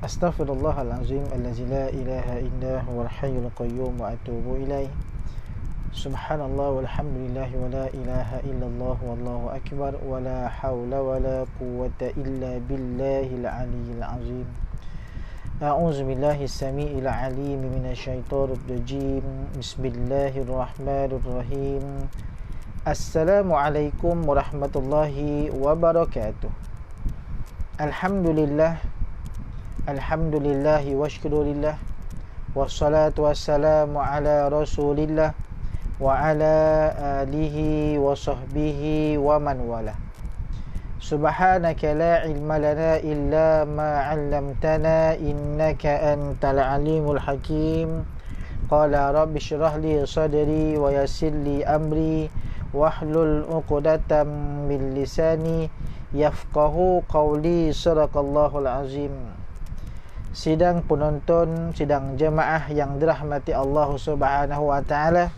Astaghfirullahalazim allazi la ilaha illa huwal hayyul qayyum wa atubu ilaih. Subhanallah walhamdulillah wa la ilaha illallah wallahu akbar wa la hawla wa la quwwata illa billahil aliyyil azim. A'udzu billahi samii'il 'aliim minasyaitonir rajim. Bismillahirrahmanirrahim. Assalamualaikum warahmatullahi wabarakatuh. Alhamdulillahi wa syukurillah, wassalatu wassalamu ala rasulillah wa ala alihi wa sahbihi wa man wala. Subhanaka la ilma lana illa ma 'allamtana innaka antal alimul hakim. Qala rabbi shrah li sadri wa yassir li amri wahlul 'uqdatam min lisani yafqahu qawli. Sadaqallahul azim. Sidang penonton, sidang jemaah yang dirahmati Allah Subhanahu wa taala,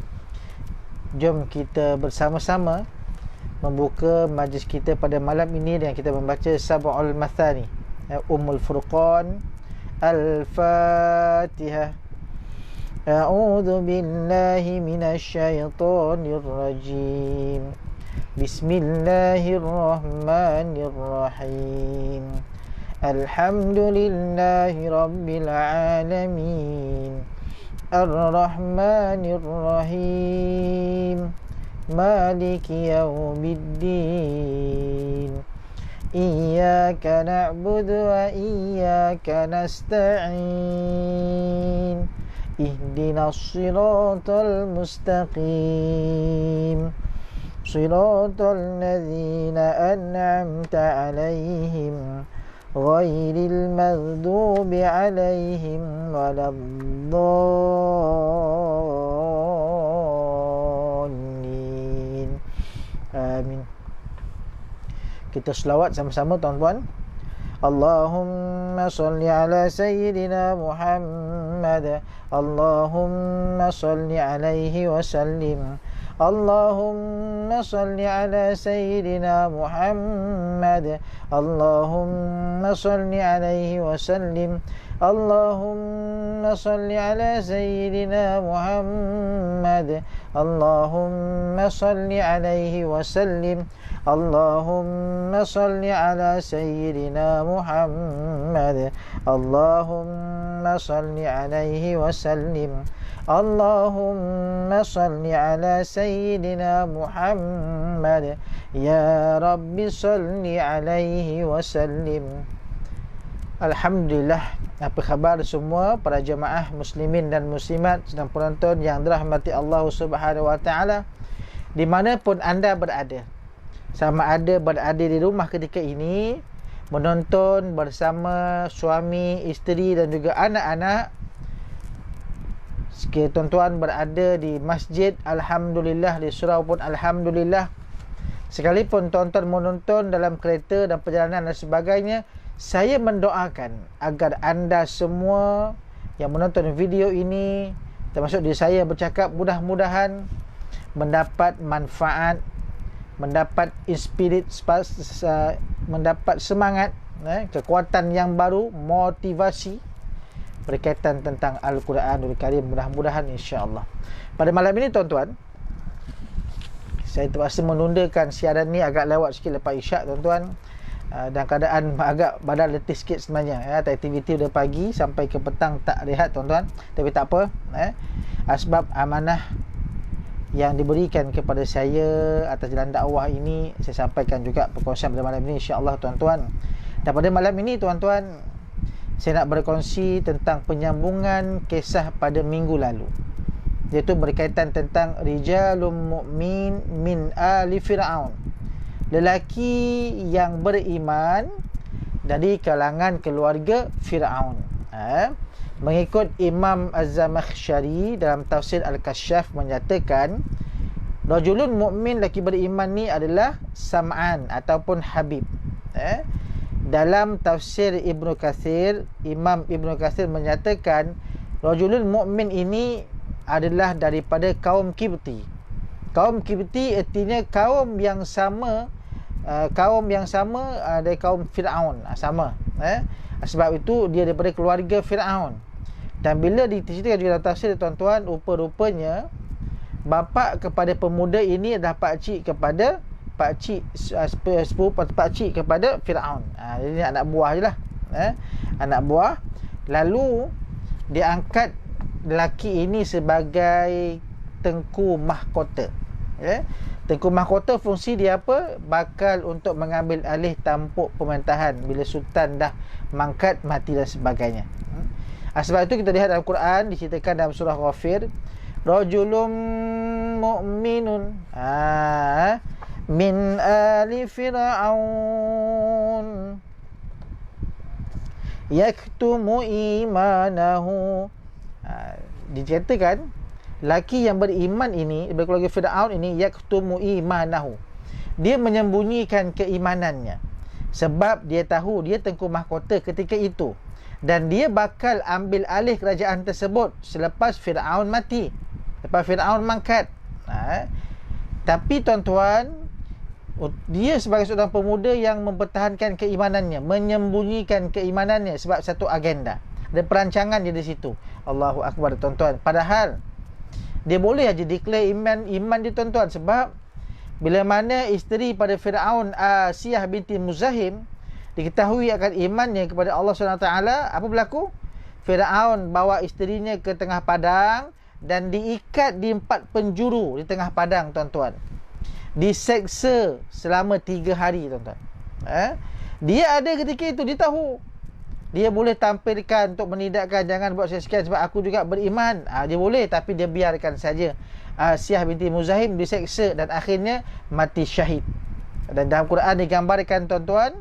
jom kita bersama-sama membuka majlis kita pada malam ini dengan kita membaca Sab'ul Mathani, Ummul Furqan. Al-Fatihah. A'udzu billahi minasyaitonir rajim. Bismillahirrahmanirrahim. Alhamdulillahi rabbil alamin. Ar-Rahmanir Rahim. Maliki yaumiddin. Iyyaka na'budu wa iyyaka nasta'in. Ihdinas siratal mustaqim. Siratal ladzina an'amta 'alaihim ghairil maghdubi 'alaihim waladdallin. Amin. Kita selawat sama-sama tuan-tuan. Allahumma salli ala sayyidina Muhammad. Allahumma salli alaihi wa sallim. Allahumma salli ala sayyidina Muhammad. Allahumma salli alaihi wa sallim. Allahumma salli ala sayyidina Muhammad. Allahumma salli alaihi wa sallim. Allahumma salli ala sayyidina Muhammad. Allahumma salli alaihi wa sallim. Allahumma salli ala sayyidina Muhammad. Ya Rabbi salli alaihi wa sallim. Alhamdulillah. Apa khabar semua para jemaah muslimin dan muslimat sedang penonton yang dirahmati Allah Subhanahu wa taala, di mana pun anda berada, sama ada berada di rumah ketika ini menonton bersama suami, isteri dan juga anak-anak. Sekiranya tuan-tuan berada di masjid, alhamdulillah, di surau pun alhamdulillah. Sekalipun tuan-tuan menonton dalam kereta dan perjalanan dan sebagainya, saya mendoakan agar anda semua yang menonton video ini, termasuk diri saya bercakap, mudah-mudahan mendapat manfaat, mendapat inspirit, mendapat semangat, kekuatan yang baru, motivasi berkaitan tentang Al-Quranul Karim. Mudah-mudahan insya-Allah. Pada malam ini tuan-tuan, saya terpaksa menundakan siaran ni agak lewat sikit lepas isyak tuan-tuan. Dan keadaan agak badan letih sikit sebenarnya, aktiviti dari pagi sampai ke petang tak rehat tuan-tuan. Tapi tak apa, sebab amanah yang diberikan kepada saya atas jalan dakwah ini, saya sampaikan juga perkongsian pada malam ini, insya-Allah tuan-tuan. Dan pada malam ini tuan-tuan, saya nak berkongsi tentang penyambungan kisah pada minggu lalu, iaitu berkaitan tentang rijalun mu'min min ali Fir'aun, lelaki yang beriman dari kalangan keluarga Fir'aun. Mengikut Imam Az-Zamakhsyari dalam tafsir Al-Kasyaf menyatakan, rajulun mu'min, lelaki beriman ni adalah Sam'an ataupun Habib. Dalam tafsir Ibnu Katsir, Imam Ibnu Katsir menyatakan rajulun mu'min ini adalah daripada kaum Kibti. Kaum Kibti artinya kaum yang sama dari kaum Fir'aun, sama. Sebab itu dia daripada keluarga Fir'aun. Dan bila diceritakan juga dalam tafsir tuan-tuan, rupa-rupanya bapa kepada pemuda ini adalah pakcik kepada Fir'aun. Jadi anak buah je lah, anak buah. Lalu dia angkat lelaki ini sebagai tengku mahkota. Tengku mahkota fungsi dia apa? Bakal untuk mengambil alih tampuk pemerintahan bila sultan dah mangkat, mati dan sebagainya. Sebab itu kita lihat dalam Quran diceritakan dalam surah Ghafir, rajulun mu'minun min ali Fir'aun yaktumu imanahu. Diceritakan laki yang beriman ini, berkeluarga Fir'aun ini, yaktumu imanahu, dia menyembunyikan keimanannya sebab dia tahu dia tengku mahkota ketika itu, dan dia bakal ambil alih kerajaan tersebut selepas Fir'aun mati, lepas Fir'aun mangkat. Tapi tuan-tuan, dia sebagai seorang pemuda yang mempertahankan keimanannya, menyembunyikan keimanannya sebab satu agenda. Ada perancangan dia di situ. Allahu Akbar tuan-tuan. Padahal dia boleh aja declare iman dia tuan-tuan, sebab bila mana isteri pada Fir'aun, Asiyah binti Muzahim, diketahui akan imannya kepada Allah SWT, apa berlaku? Fir'aun bawa isterinya ke tengah padang dan diikat di 4 penjuru di tengah padang tuan-tuan. Diseksa selama 3 hari tuan-tuan. Dia ada ketika itu, dia tahu dia boleh tampilkan untuk menidakkan, jangan buat sekian sebab aku juga beriman. Dia boleh, tapi dia biarkan saja Asiyah binti Muzahim diseksa dan akhirnya mati syahid. Dan dalam Quran digambarkan tuan-tuan,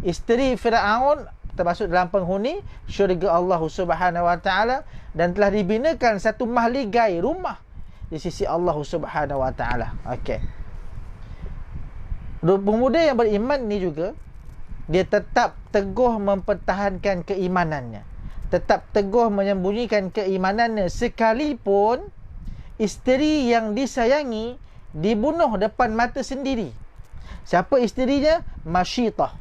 isteri Fir'aun termasuk dalam penghuni syurga Allah Subhanahu Wa Taala, dan telah dibinakan satu mahligai rumah di sisi Allah Subhanahu Wa Taala. Okey. Pemuda yang beriman ni juga, dia tetap teguh mempertahankan keimanannya, tetap teguh menyembunyikan keimanannya, sekalipun isteri yang disayangi dibunuh depan mata sendiri. Siapa isterinya? Masyitah.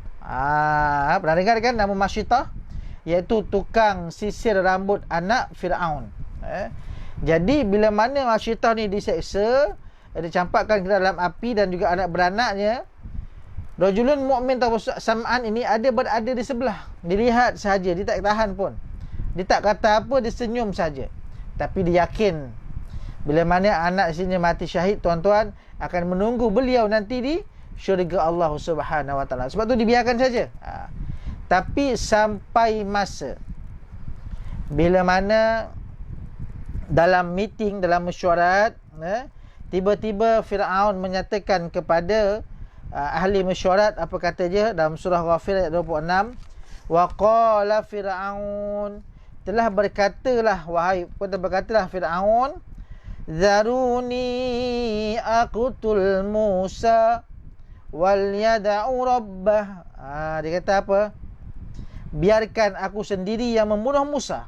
Pernah dengar kan nama Masyitah? Iaitu tukang sisir rambut anak Fir'aun. Jadi bila mana Masyitah ni diseksa, dicampakkan ke dalam api, dan juga anak beranaknya, rajulun mu'min atau Sam'an ini berada di sebelah. Dilihat sahaja, dia tak tahan pun. Dia tak kata apa, dia senyum saja. Tapi dia yakin bila mana anak istrinya mati syahid tuan-tuan, akan menunggu beliau nanti di syurga Allah Subhanahu Wa Taala. Sebab tu dibiarkan saja. Tapi sampai masa bila mana dalam meeting, dalam mesyuarat, tiba-tiba Fir'aun menyatakan kepada ahli mesyuarat, apa kata dia dalam surah Ghafir ayat 26, wa qala Fir'aun, telah berkatalah Fir'aun, zaruni aqtul Musa wal yada'u rabbah. Dia kata apa? Biarkan aku sendiri yang membunuh Musa,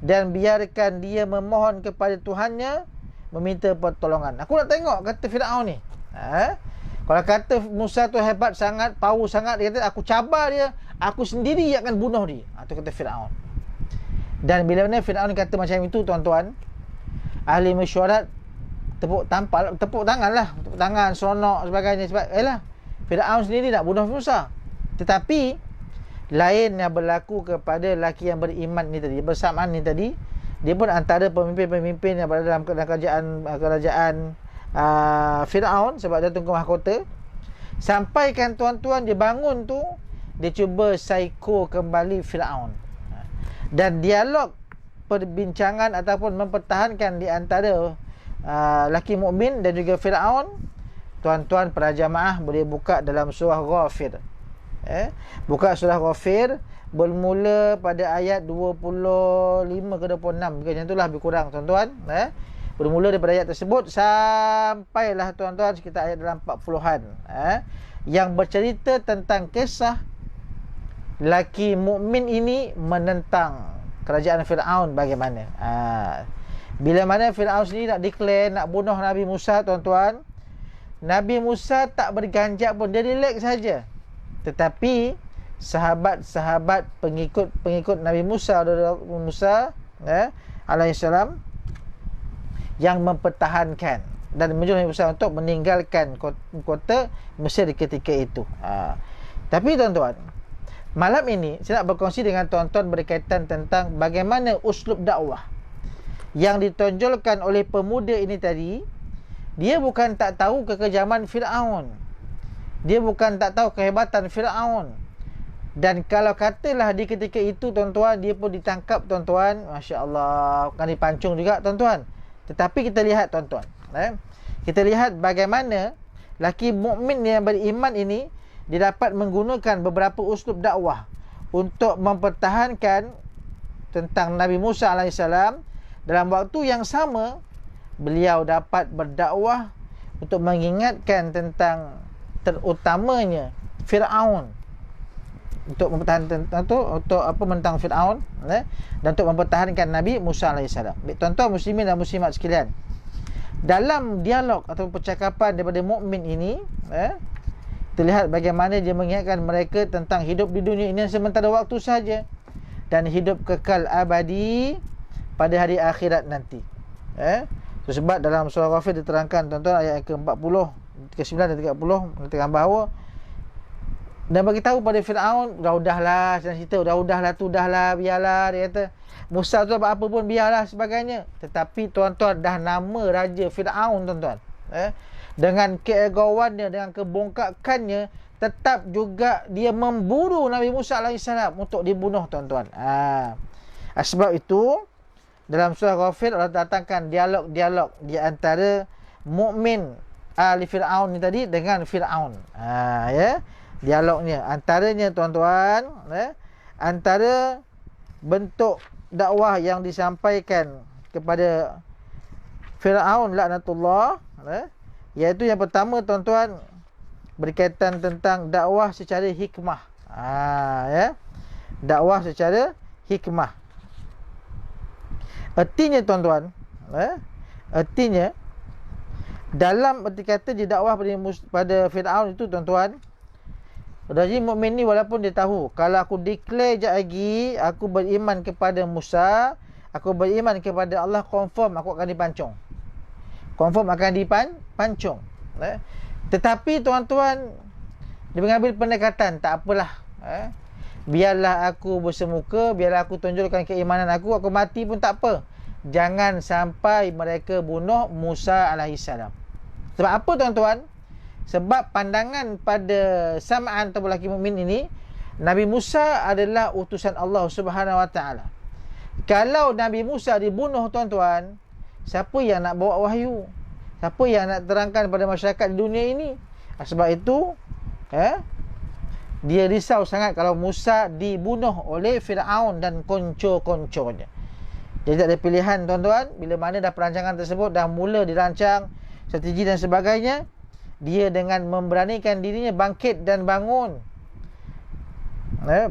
dan biarkan dia memohon kepada Tuhannya, meminta pertolongan. Aku nak tengok, kata Fir'aun ni. Kalau kata Musa tu hebat sangat, power sangat, dia kata aku cabar dia, aku sendiri yang akan bunuh dia. Itu kata Fir'aun. Dan bila mana Fir'aun kata macam itu tuan-tuan, ahli mesyuarat tepuk tangan, seronok sebagainya, sebab Fir'aun sendiri nak bunuh Musa. Tetapi lain yang berlaku kepada lelaki yang beriman ni tadi, bersamaan ni tadi, dia pun antara pemimpin-pemimpin yang berada dalam kerajaan Firaun, sebab dia tunggu mahkota. Sampaikan tuan-tuan, dia bangun tu, dia cuba psycho kembali Firaun. Dan dialog perbincangan ataupun mempertahankan di antara lelaki mukmin dan juga Firaun, tuan-tuan para jamaah boleh buka dalam surah Ghafir. Buka surah Ghafir, bermula pada ayat 25 ke 26, macam itulah lebih kurang tuan-tuan. Bermula daripada ayat tersebut sampailah tuan-tuan sekitar ayat dalam 40-an, yang bercerita tentang kisah lelaki mukmin ini menentang kerajaan Firaun bagaimana. Bila mana Firaun sendiri nak declare nak bunuh Nabi Musa, tuan-tuan, Nabi Musa tak berganjak pun, dia relax saja. Tetapi sahabat-sahabat pengikut Nabi Musa alaihissalam yang mempertahankan dan menyuruh Nabi Musa untuk meninggalkan kota Mesir ketika itu. Tapi tuan-tuan, malam ini saya nak berkongsi dengan tuan-tuan berkaitan tentang bagaimana uslub dakwah yang ditonjolkan oleh pemuda ini tadi. Dia bukan tak tahu kekejaman Firaun, dia bukan tak tahu kehebatan Firaun. Dan kalau katalah di ketika itu tuan-tuan, dia pun ditangkap tuan-tuan, Masya Allah, kan dipancung juga tuan-tuan. Tetapi kita lihat tuan-tuan, kita lihat bagaimana lelaki mukmin yang beriman ini, dia dapat menggunakan beberapa uslub dakwah untuk mempertahankan tentang Nabi Musa alaihissalam. Dalam waktu yang sama, beliau dapat berdakwah untuk mengingatkan tentang terutamanya Firaun, untuk mempertahankan menentang Firaun, dan untuk mempertahankan Nabi Musa alaihissalam. Tuan-tuan muslimin dan muslimat sekalian, dalam dialog atau percakapan daripada mukmin ini, terlihat bagaimana dia mengingatkan mereka tentang hidup di dunia ini sementara waktu saja dan hidup kekal abadi pada hari akhirat nanti. Sebab dalam surah Ghafir diterangkan tuan-tuan ayat ke-40, ke-9 dan 30 mengatakan bahawa, dan bagi tahu pada Firaun, udahlah senang cerita, udahlah, biarlah, dia kata Musa tu apa pun biarlah sebagainya. Tetapi tuan-tuan, dah nama raja Firaun tuan-tuan, dengan keegoannya, dengan kebongkakannya, tetap juga dia memburu Nabi Musa alaihissalam untuk dibunuh tuan-tuan. Sebab itu dalam surah Ghafir Allah datangkan dialog di antara mukmin ahli Firaun ni tadi dengan Firaun. Dialognya antaranya tuan-tuan, antara bentuk dakwah yang disampaikan kepada Firaun laknatullah, iaitu yang pertama tuan-tuan berkaitan tentang dakwah secara hikmah. Dakwah secara hikmah. Artinya tuan-tuan, artinya dalam erti kata di dakwah pada Firaun itu tuan-tuan, Raja mukmin ni walaupun dia tahu, kalau aku declare sekejap lagi aku beriman kepada Musa, aku beriman kepada Allah, confirm aku akan dipancung, confirm akan dipancung. Tetapi tuan-tuan, dia mengambil pendekatan, tak apalah, biarlah aku bersemuka, biarlah aku tunjukkan keimanan aku mati pun tak apa, jangan sampai mereka bunuh Musa alaihissalam. Sebab apa tuan-tuan? Sebab pandangan pada samaan atau lelaki mukmin ini, Nabi Musa adalah utusan Allah Subhanahu Wa Taala. Kalau Nabi Musa dibunuh tuan-tuan, siapa yang nak bawa wahyu? Siapa yang nak terangkan pada masyarakat di dunia ini? Sebab itu dia risau sangat kalau Musa dibunuh oleh Firaun dan konco-konconya. Jadi tak ada pilihan tuan-tuan. Bila mana dah perancangan tersebut dah mula dirancang, strategi dan sebagainya, dia dengan memberanikan dirinya bangkit dan bangun.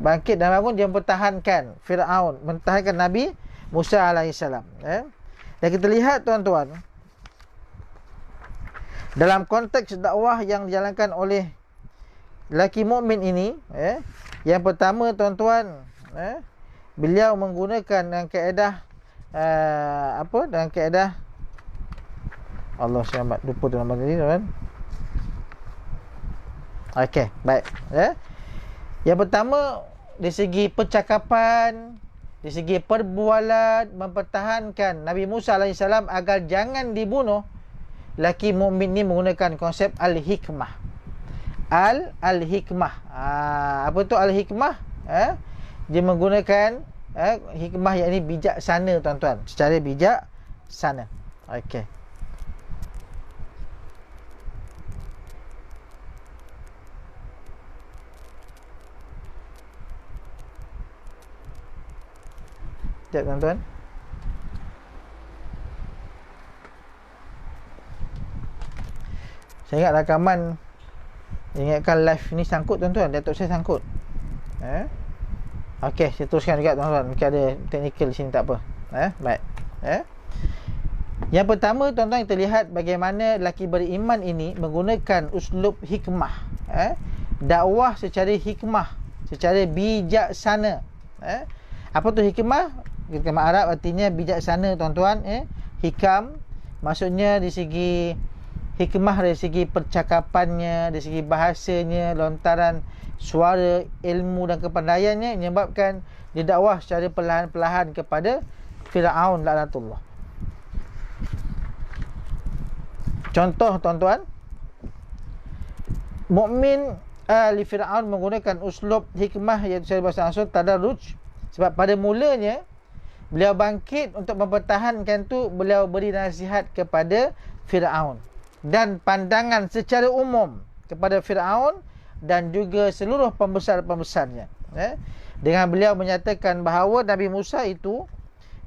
Bangkit dan bangun, dia mempertahankan Firaun, mempertahankan Nabi Musa alaihissalam. Dan kita lihat tuan-tuan, dalam konteks dakwah yang dijalankan oleh lelaki mukmin ini, yang pertama tuan-tuan, beliau menggunakan dengan kaedah dengan kaedah Allah selamat, lupa tu nama tadi tuan. Okey, baik. Yang pertama, dari segi percakapan, dari segi perbualan, mempertahankan Nabi Musa AS agar jangan dibunuh. Laki mukmin ni menggunakan konsep al-hikmah. Al-hikmah. Apa tu al-hikmah? Dia menggunakan hikmah, yang ini bijaksana, tuan-tuan. Secara bijaksana. Okey. Sekejap, tuan-tuan. Saya ingat rakaman, ingatkan live ni sangkut, tuan-tuan. Datuk saya sangkut. Okey, saya teruskan juga, tuan-tuan. Mungkin ada teknikal sini, tak apa. Baik. Yang pertama, tuan-tuan, kita lihat bagaimana lelaki beriman ini menggunakan uslub hikmah. Dakwah secara hikmah, secara bijaksana. Apa tu hikmah? Hikmah Arab artinya bijaksana, tuan-tuan. Hikam maksudnya di segi hikmah, dari segi percakapannya, dari segi bahasanya, lontaran suara, ilmu dan kepandaiannya, menyebabkan dia dakwah secara perlahan-perlahan kepada Fir'aun laknatullah. Contoh, tuan-tuan, mukmin ahli Fir'aun menggunakan uslub hikmah, iaitu secara bahasa Arab tadarruj. Sebab pada mulanya beliau bangkit untuk mempertahankan tu, beliau beri nasihat kepada Fir'aun dan pandangan secara umum kepada Fir'aun dan juga seluruh pembesar-pembesarnya. Dengan beliau menyatakan bahawa Nabi Musa itu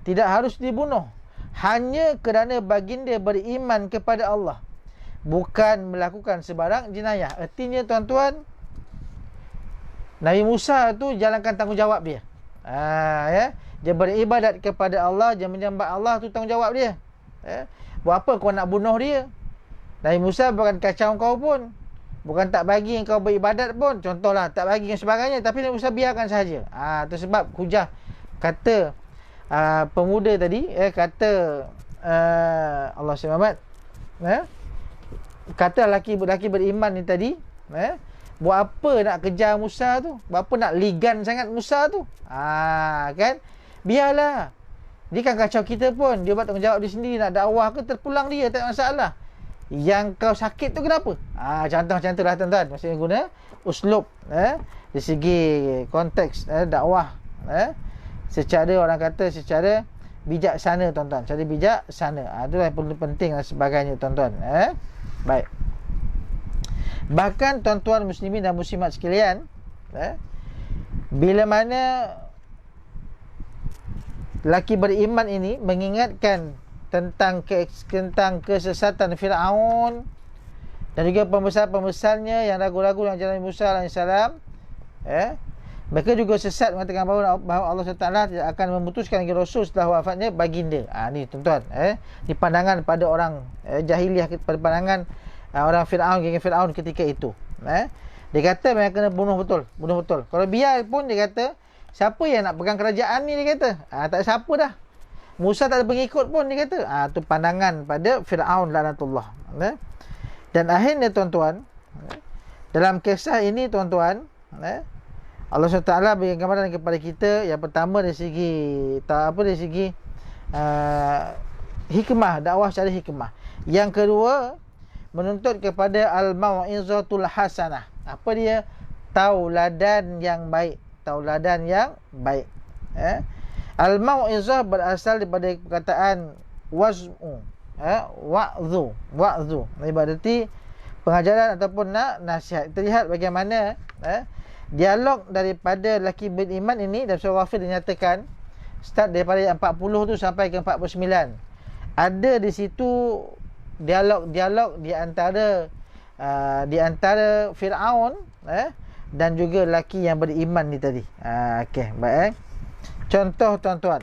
tidak harus dibunuh hanya kerana baginda beriman kepada Allah, bukan melakukan sebarang jenayah. Artinya, tuan-tuan, Nabi Musa tu jalankan tanggungjawab dia. Dia beribadat kepada Allah, dia menyembah Allah, tu tanggungjawab dia. Buat apa kau nak bunuh dia? Nabi Musa bukan kacau kau pun, bukan tak bagi kau beribadat pun. Contohlah, tak bagi dan sebagainya. Tapi Nabi Musa biarkan sahaja. Itu sebab hujah kata pemuda tadi, kata Allah selamat, kata lelaki beriman ni tadi, buat apa nak kejar Musa tu? Buat apa nak ligan sangat Musa tu? Kan? Biarlah. Dia kan kacau kita pun. Dia buat tanggungjawab dia sendiri, nak dakwah ke terpulang dia, tak masalah. Yang kau sakit tu kenapa? Contoh macam tu lah, tuan-tuan. Maksudnya guna uslub dari segi konteks dakwah, secara, orang kata, secara bijaksana, tuan-tuan. Secara bijaksana. Itu yang perlu penting dan sebagainya, tuan-tuan. Baik. Bahkan, tuan-tuan muslimin dan muslimat sekalian, bila mana lelaki beriman ini mengingatkan tentang kesesatan Fir'aun dan juga pembesar-pembesarnya yang ragu-ragu dengan jalan Musa AS, mereka juga sesat mengatakan bahawa Allah SWT tidak akan memutuskan lagi Rasul setelah wafatnya baginda. Ni, tuan-tuan, di pandangan pada orang jahiliah, pada pandangan orang Fir'aun, geng Fir'aun ketika itu. Dia kata mereka kena bunuh betul. Kalau biar pun, dia kata, siapa yang nak pegang kerajaan ni, dia kata. Tak ada siapa dah. Musa tak ada pengikut pun, dia kata. Itu pandangan pada Fir'aun laknatullah. Dan akhirnya, tuan-tuan, dalam kisah ini, tuan-tuan, Allah SWT beri gambaran kepada kita. Yang pertama, dari segi dari segi hikmah, dakwah secara hikmah. Yang kedua, menuntut kepada al-mau'izatul hasanah. Apa dia? Tauladan yang baik. Al-mau'izah berasal daripada perkataan waz'u, wa'zu. Berarti pengajaran ataupun nasihat. Kita lihat bagaimana dialog daripada lelaki beriman ini dalam surah Ghafir dinyatakan, start daripada 40 tu sampai ke 49. Ada di situ dialog di antara Fir'aun dan juga lelaki yang beriman ni tadi. Okey, baik. Contoh, tuan-tuan,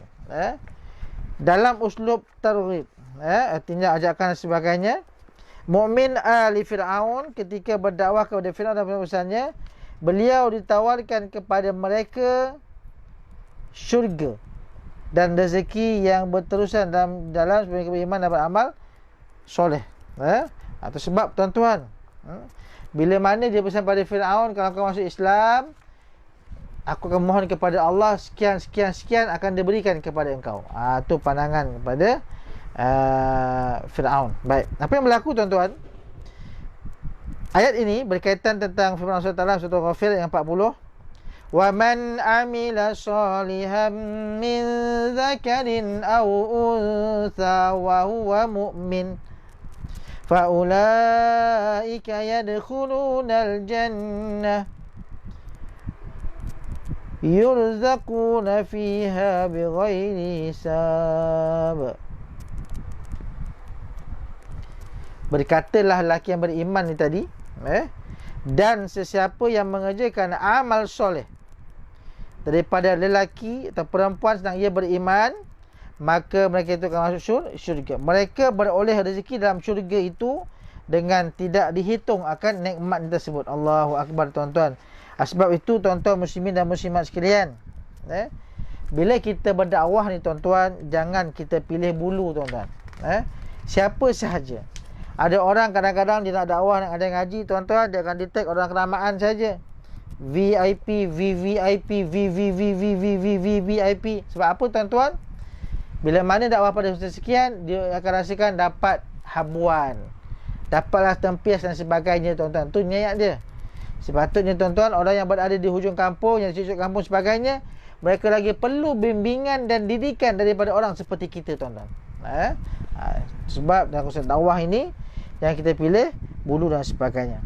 dalam uslub targhib, artinya ajakan dan sebagainya, mukmin ahli Fir'aun ketika berdakwah kepada Fir'aun dan pembesarnya, beliau ditawarkan kepada mereka syurga dan rezeki yang berterusan dalam sebagai beriman dan beramal soleh. Itu sebab, tuan-tuan, bila mana dia pesan pada Fir'aun, kalau kau masuk Islam, aku akan mohon kepada Allah sekian akan diberikan kepada engkau. Itu pandangan kepada Fir'aun. Baik, apa yang berlaku tuan-tuan? Ayat ini berkaitan tentang firman Allah Taala surah Ghafir yang 40. Wa man amila salihan min dzakarin aw untha wa huwa mu'min fa ulaika yadkhulunal jannah yurzaquna fiha bighairi hisab. Berkatalah lelaki yang beriman ni tadi, dan sesiapa yang mengerjakan amal soleh daripada lelaki atau perempuan sedang ia beriman, maka mereka itu akan masuk syurga. Mereka beroleh rezeki dalam syurga itu dengan tidak dihitung akan nikmat tersebut. Allahu Akbar tuan-tuan. Sebab itu tuan-tuan muslimin dan muslimat sekalian, bila kita berdakwah ni tuan-tuan, jangan kita pilih bulu tuan-tuan. Siapa sahaja. Ada orang kadang-kadang dia nak dakwah, nak ada ngaji tuan-tuan, dia akan detect orang kenamaan saja. VIP, VVIP, VVVVVVVIP. Sebab apa tuan-tuan? Bila mana dakwah pada sekian, dia akan rasakan dapat habuan, dapatlah tempias dan sebagainya tuan-tuan. Tu niat dia. Sepatutnya tuan-tuan, orang yang berada di hujung kampung, yang di hujung kampung sebagainya, mereka lagi perlu bimbingan dan didikan daripada orang seperti kita tuan-tuan. Sebab dalam konsep dakwah ini yang kita pilih bulu dan sebagainya.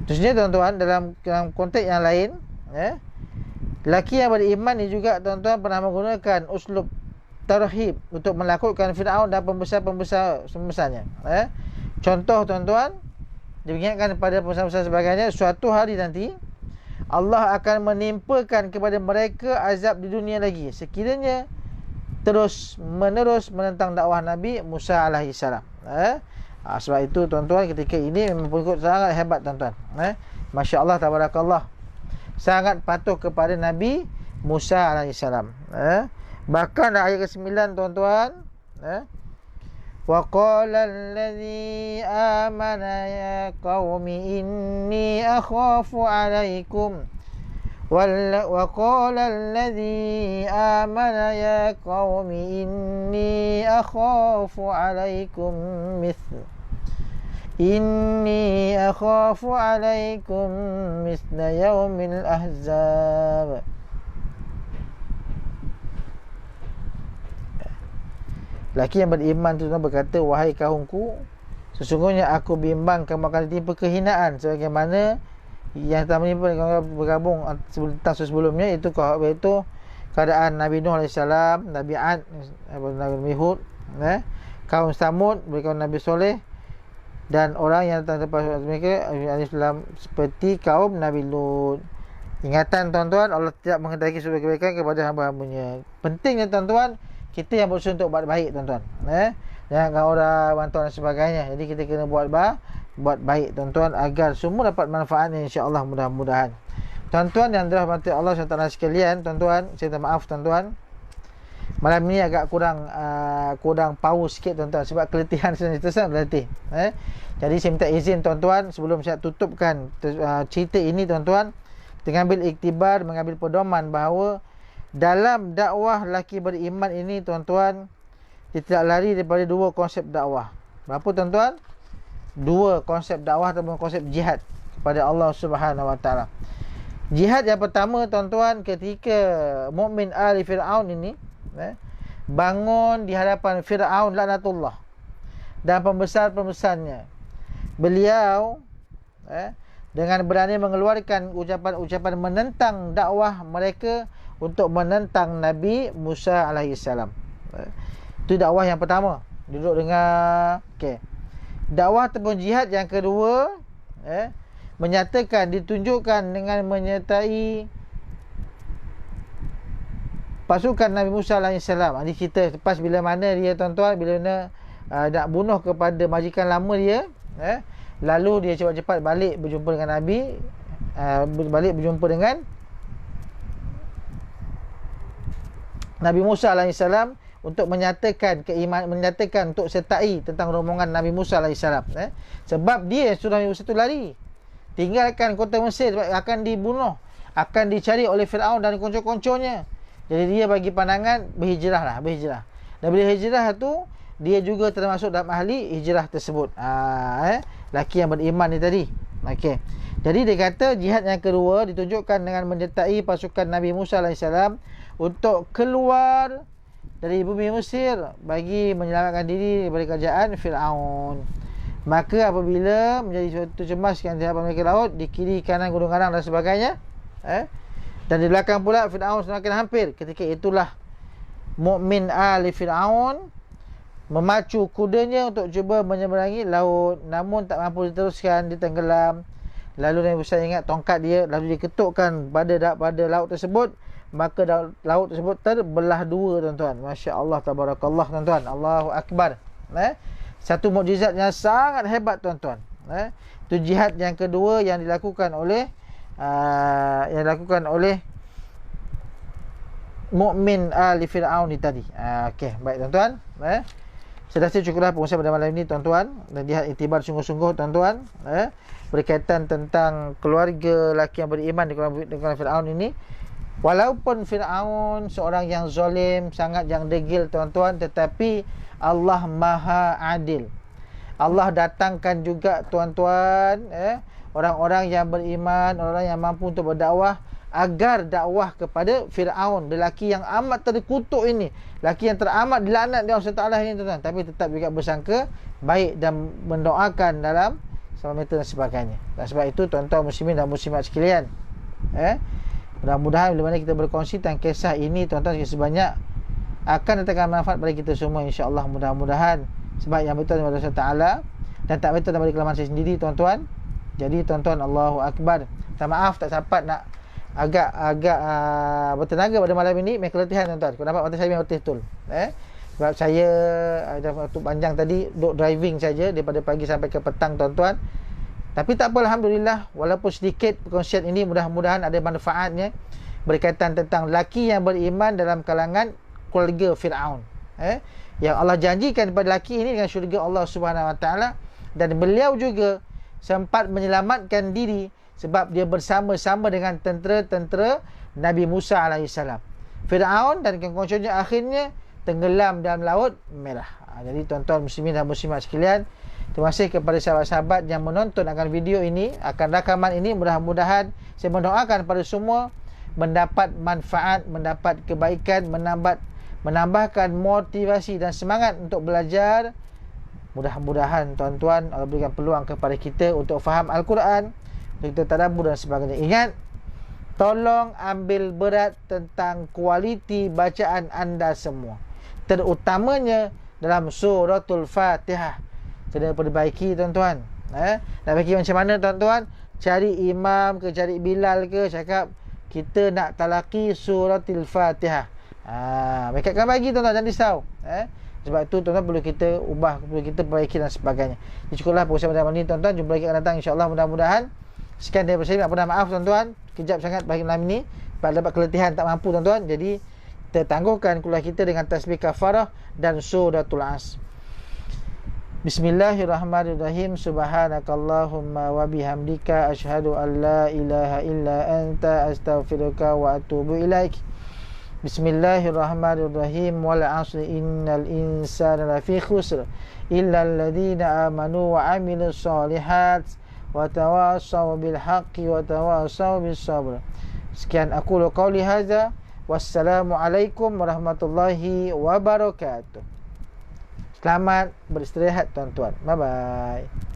Terusnya tuan-tuan, dalam konteks yang lain, lelaki yang beriman ni juga tuan-tuan pernah menggunakan uslub tarhib untuk melakutkan Fir'aun dan pembesar-pembesar semesanya. Contoh tuan-tuan, diingatkan kepada pembesar-pembesar sebagainya, suatu hari nanti Allah akan menimpakan kepada mereka azab di dunia lagi sekiranya terus menerus menentang dakwah Nabi Musa alaihi salam. Sebab itu tuan-tuan, ketika ini memang pengikut sangat hebat tuan-tuan. Masya Allah, tabarakallah, sangat patuh kepada Nabi Musa alaihi salam. Bahkan ayat ke-9 tuan-tuan, wa qala allazi amana ya qaumi inni akhafu alaikum wa qala allazi amana ya qaumi inni akhafu alaikum mithla yaumil ahzab. Lelaki yang beriman tu berkata, wahai kaumku, sesungguhnya aku bimbang kamu akan ditimpa kehinaan sebagaimana yang telah menimpa bergabung sebelumnya, itu keadaan Nabi Nuh AS, Nabi Ad, Nabi Hud, kaum Samud, kaum Nabi Soleh, dan orang yang terlepas mereka seperti kaum Nabi Lut. Ingatan tuan-tuan, Allah tidak menghendaki sebuah kebaikan kepada hamba-hambanya. Pentingnya tuan-tuan, kita yang berusaha untuk buat baik tuan-tuan. Jangan orang bantuan dan sebagainya. Jadi kita kena buat baik tuan-tuan, agar semua dapat manfaatnya, insya-Allah, mudah-mudahan. Tuan-tuan yang dirahmati Allah SWT sekalian, tuan-tuan, saya minta maaf tuan-tuan, malam ni agak kurang power sikit tuan-tuan, sebab keletihan saya berlatih. Jadi saya minta izin tuan-tuan, sebelum saya tutupkan cerita ini tuan-tuan, kita ambil iktibar, mengambil pedoman bahawa dalam dakwah lelaki beriman ini tuan-tuan, dia tidak lari daripada dua konsep dakwah. Berapa tuan-tuan? Dua konsep dakwah ataupun konsep jihad kepada Allah Subhanahu Wa Taala. Jihad yang pertama tuan-tuan, ketika mukmin ali Fir'aun ini bangun di hadapan Fir'aun laknatullah dan pembesar-pembesarnya, beliau dengan berani mengeluarkan ucapan-ucapan menentang dakwah mereka untuk menentang Nabi Musa alaihi salam. Itu dakwah yang pertama. Duduk dengar. Okey. Dakwah ataupun jihad yang kedua, menyatakan, ditunjukkan dengan menyertai pasukan Nabi Musa alaihi salam. Ini cerita lepas bila mana dia tuan-tuan, bila mana nak bunuh kepada majikan lama dia, lalu dia cepat-cepat balik berjumpa dengan Nabi, balik berjumpa dengan Nabi Musa AS untuk menyatakan keimanan, menyatakan untuk sertai tentang rombongan Nabi Musa AS. Sebab dia sudah Nabi Musa itu lari, tinggalkan kota Mesir sebab akan dibunuh, akan dicari oleh Firaun dan konco-konconya. Jadi dia bagi pandangan berhijrah. Dan bila hijrah tu, dia juga termasuk dalam ahli hijrah tersebut. Laki yang beriman ni tadi. Okey. Jadi dia kata jihad yang kedua ditunjukkan dengan menyertai pasukan Nabi Musa AS untuk keluar dari bumi Mesir bagi menyelamatkan diri daripada kerajaan Firaun. Maka apabila menjadi suatu cemaskan di hadapan mereka laut, di kiri kanan gunung karang dan sebagainya, dan di belakang pula Firaun semakin hampir. Ketika itulah mukmin ali Firaun memacu kudanya untuk cuba menyeberangi laut, namun tak mampu diteruskan, ditenggelam. Lalu Nabi Musa ingat tongkat dia, lalu diketukkan pada laut tersebut, maka laut tersebut terbelah dua, tuan-tuan. Masya-Allah, tabarakallah, tuan-tuan. Allahu akbar. Satu mukjizat yang sangat hebat, tuan-tuan. Itu jihad yang kedua yang dilakukan oleh mukmin ali Firaun ni tadi. Okey, baik, tuan-tuan. Saya rasa cukuplah pengurusan pada malam ini, tuan-tuan. Dan jihad iktibar sungguh-sungguh, tuan-tuan, berkaitan tentang keluarga lelaki yang beriman dengan Firaun ini. Walaupun Firaun seorang yang zalim, sangat yang degil, tuan-tuan, tetapi Allah Maha Adil. Allah datangkan juga, tuan-tuan, orang-orang yang beriman, orang yang mampu untuk berdakwah, agar dakwah kepada Firaun, lelaki yang amat terkutuk ini, lelaki yang teramat dilaknat di Allah SWT ini, tuan-tuan, tapi tetap juga bersangka baik dan mendoakan dalam selamat dan sebagainya. Dan sebab itu, tuan-tuan muslimin dan muslimat sekalian, mudah-mudahan bila mana kita berkongsi tentang kisah ini, tuan-tuan sebanyak, akan datangkan manfaat pada kita semua, insya-Allah, mudah-mudahan. Sebab yang betul daripada Allah Taala dan tak betul daripada kelemahan saya sendiri, tuan-tuan. Jadi, tuan-tuan, Allahu akbar. Minta maaf tak sempat nak agak bertenaga pada malam ini, memang keletihan, tuan-tuan. Kau nampak mata saya memang betul. Sebab saya ada waktu panjang tadi duduk driving saja daripada pagi sampai ke petang, tuan-tuan. Tapi tak apa, alhamdulillah, walaupun sedikit perkongsian ini mudah-mudahan ada manfaatnya berkaitan tentang lelaki yang beriman dalam kalangan keluarga Firaun. Yang Allah janjikan kepada lelaki ini dengan syurga Allah Subhanahu Wa Taala, dan beliau juga sempat menyelamatkan diri sebab dia bersama-sama dengan tentera-tentera Nabi Musa alaihissalam. Firaun dan kawan-kawannya akhirnya tenggelam dalam Laut Merah. Jadi, tuan-tuan muslimin dan muslimat sekalian, terima kasih kepada sahabat-sahabat yang menonton akan video ini, akan rakaman ini. Mudah-mudahan saya mendoakan pada semua mendapat manfaat, mendapat kebaikan, menambahkan motivasi dan semangat untuk belajar. Mudah-mudahan, tuan-tuan, Allah berikan peluang kepada kita untuk faham Al-Quran, untuk kita tadabbur dan sebagainya. Ingat, tolong ambil berat tentang kualiti bacaan anda semua, terutamanya dalam suratul Fatihah. Kena perbaiki, tuan-tuan. Nak perbaiki macam mana, tuan-tuan? Cari imam ke, cari Bilal ke, cakap kita nak talaki suratul Fatihah. Mereka akan bagi, tuan-tuan, jangan risau. Sebab itu, tuan-tuan, perlu kita ubah, perlu kita perbaiki dan sebagainya. Jadi, cukuplah perkongsian pada malam ini, tuan-tuan. Jumpa lagi akan datang, insya-Allah, mudah-mudahan. Sekian daripada saya, nak maaf, tuan-tuan, kejap sangat bagi malam ini sebab dapat keletihan, tak mampu, tuan-tuan. Jadi kita tangguhkan kuliah kita dengan tasbih kafarah dan suratul As. Bismillahirrahmanirrahim. Subhanakallahumma wa bihamdika asyhadu an la ilaha illa anta astaghfiruka wa atubu ilaik. Bismillahirrahmanirrahim. Wal 'asri innal insana lafi khusr illa alladhina amanu wa 'amilus solihat wa tawassaw bil haqqi wa tawassaw bis sabr. Sekian aku qauli hadza. Wassalamualaikum warahmatullahi wabarakatuh. Selamat beristirahat, tuan-tuan. Bye bye.